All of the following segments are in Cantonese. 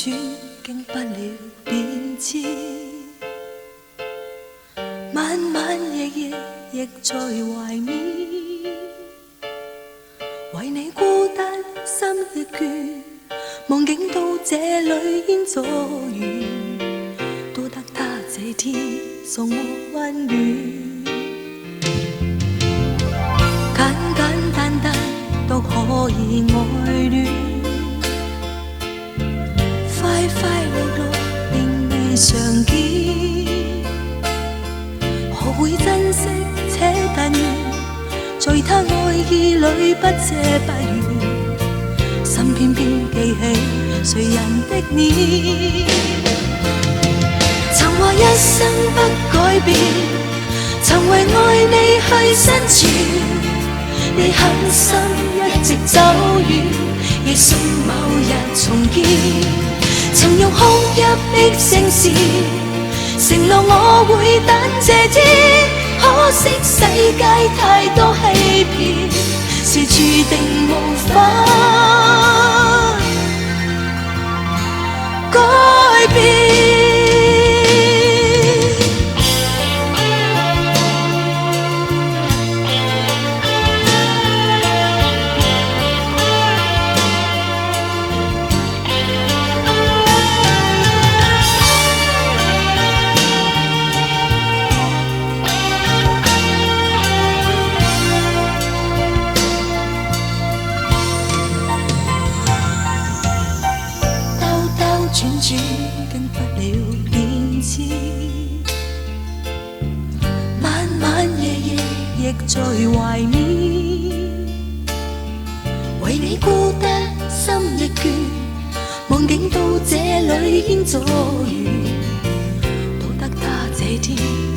轉，經不了變遷。晚晚夜夜亦在懷緬，為你孤單心亦倦，夢境到這裏煙阻遠，多得他這天送我溫暖。簡簡單單都可以愛戀，快快樂樂並未常見，學會珍惜且但願，在他愛意裏不謝不怨，心偏偏記起誰人的臉。曾話一生不改變，曾為愛你去生存，你狠心一直走遠，亦信某日重見。曾用哭泣的聲線承諾我會等這天，可惜世界太多欺騙，是注定無法改變。轉轉經不了變遷，晚晚夜夜亦在懷緬，為你孤單心亦倦，夢境到這裏煙阻遠，多得他這天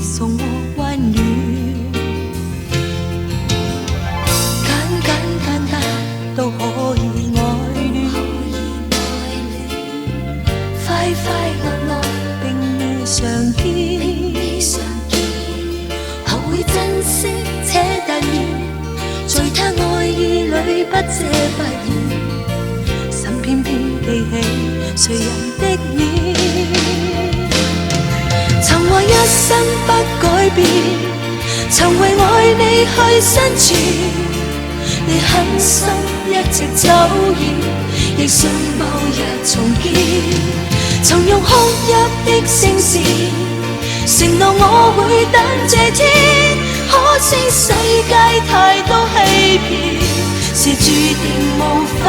送我溫暖。簡簡單單都可以愛戀，快快樂樂並未常見，學會珍惜且但願，在他愛意裏不謝不怨，心偏偏記起誰人的臉。曾話一生不改變，曾為愛你去生存，你狠心一直走遠，亦信某日重見。曾用哭泣的聲線承諾我會等這天，可惜世界太多欺騙，是注定無法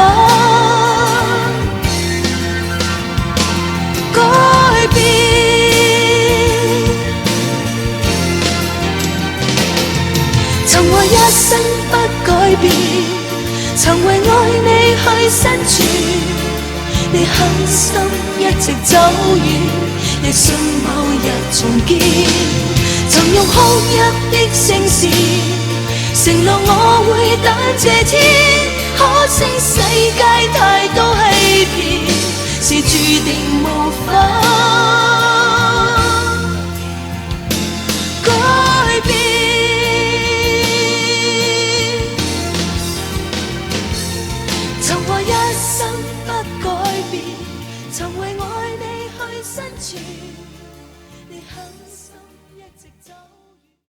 改變。曾話一生不改變，曾為愛你去生存，你狠心一直走遠，亦信某日重見。曾用哭泣的聲線承諾我會等這天，可惜世界太多欺騙，是注定無法改變。曾話一生不改變，曾為愛你去生存，你狠心一直走。